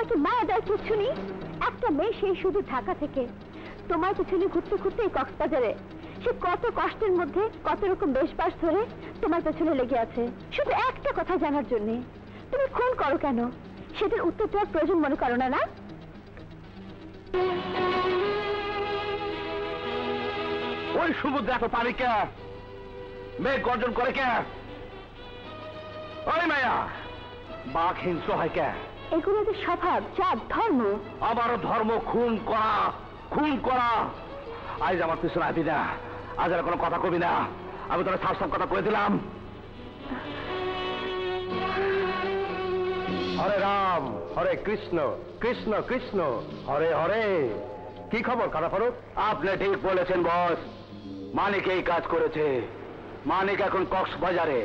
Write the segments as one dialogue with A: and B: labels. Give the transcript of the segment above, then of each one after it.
A: তোমার কি মায়া দেয় কিচ্ছু নেই? একটা মেয়ে সেই শুধু ঢাকা থেকে তোমার পিছনে ঘুরতে ঘুরতে কক্সবাজারে, সে কত কষ্টের মধ্যে কত রকম বেশবাস ধরে তোমার পেছনে লেগে আছে শুধু একটা কথা জানার জন্য। তুমি খুন করো কেন? সেটার উত্তর দেওয়ার প্রয়োজন মনে করো না? না,
B: ওই সমুদ্রে এত পানি কে? মেঘ গর্জন করে কে? ওই মায়া, বাঘ হিংস্র হয় কে?
A: এগুলো যে স্বভাব, জাত, ধর্ম।
B: আমারও ধর্ম খুন করা, খুন করা। আজ আমার পিছনে আসবি না, আজ আর কোনো কথা কবি না। আমি তোরা সাফ সাফ কথা কয়ে দিলাম। হরে রাম হরে কৃষ্ণ, কৃষ্ণ কৃষ্ণ হরে হরে। কি খবর কানা ফারুক? আপনি ঠিক বলেছেন বস, মানিক এই কাজ করেছে। মানিক এখন কক্সবাজারে।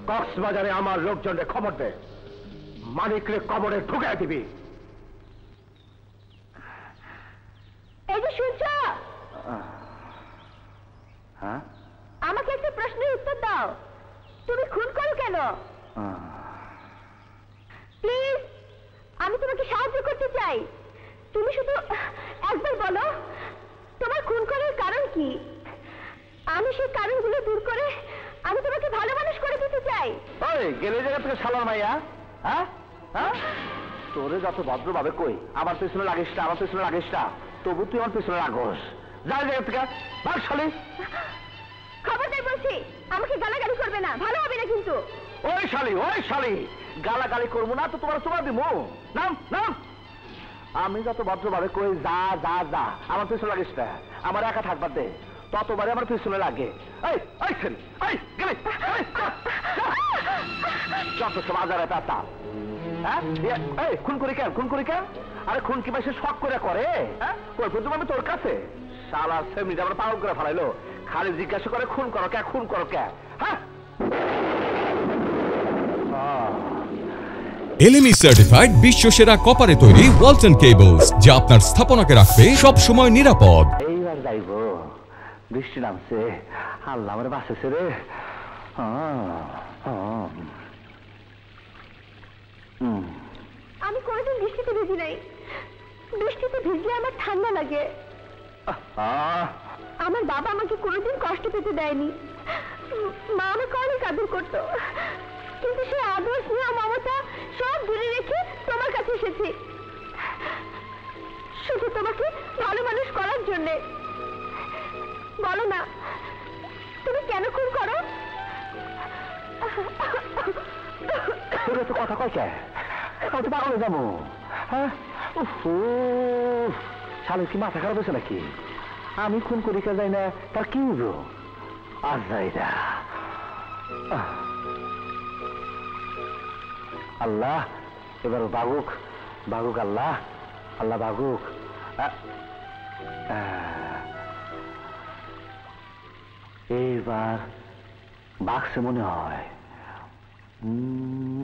B: কক্সবাজারে আমার লোকজনকে খবর দে, মানিকরে কবরে ঢুকাই দিবি।
A: এই যে শুনছ,
B: হ্যাঁ,
A: আমাকে একটা প্রশ্নের উত্তর দাও। তুমি খুন করো কেন? প্লিজ, আমি তোমাকে সাহায্য করতে চাই। তুমি শুধু একবার বলো তোমার খুন করার কারণ কি। আমি সেই কারণগুলো দূর করে আমি তোমাকে ভালো মানুষ করে দিতে চাই।
B: ওই গেলে জায়গা থেকে শালার মাইয়া, হ্যাঁ হ্যাঁ, তোরে যত ভদ্রভাবে কই আমার পেছনে লাগিস না, আমার পেছনে লাগিস না, তবু তুই আমার পেছনে লাগোস। যাই জায়গা থেকে ভাগ শালি।
A: খবরদার বলছি, আমাকে গালাগালি করবে না, ভালো হবে না কিন্তু।
B: ওই শালি, ওই শালি, গালাগালি করবো না তো তোমার তোমার দিব। নাম নাম, আমি যত ভদ্রভাবে কই যা যা যা, আমার পেছনে লাগিস না, আমার একা থাকবার দে, ততবারে আমার পিছনে লাগে। এই এই ছেলে, এই গেলে যত সব আজারে তা। হ্যাঁ, এই খুন করি কেন, খুন করি কেন? আরে খুন কি সে শখ করে করে? হ্যাঁ, কই প্রথম আমি তোর কাছে শালা সেমনি আমার পাগল করে ফেলাইলো। খালি জিজ্ঞাসা করে খুন করো কে, খুন করো কে? হ্যাঁ,
C: এলএমই সার্টিফাইড বিশ্ব সেরা কপারে তৈরি ওয়ালটন কেবলস, যা আপনার স্থাপনাকে রাখবে সব সময় নিরাপদ।
B: এইবার যাইব, বৃষ্টি নামছে, আল্লাহ আমার বাঁচাছে রে।
A: আমি কোনোদিন বৃষ্টিতে ভিজি নাই। বৃষ্টিতে ভিজলে আমার ঠান্ডা লাগে। আমার বাবা আমাকে কোনোদিন কষ্ট পেতে দেয়নি। মা আমাকে অনেক আদর করতো, কিন্তু সে আদর স্নেহ মমতা সব দূরে রেখে তোমার কাছে এসেছি শুধু তোমাকে ভালো মানুষ করার জন্যে। বলো না, তুমি কেন খুন করো?
B: তোরা তো কথা কয় কে? আমি তো পাগল হয়ে যাবো। হ্যাঁ, শালের কি মাথা খারাপ হয়েছে নাকি? আমি খুন করি কে যাই না, তার কি হইল? আর যাই না। আল্লাহ এবার বাগুক, বাগুক আল্লাহ, আল্লাহ বাগুক। এইবার বাঘছে মনে হয়।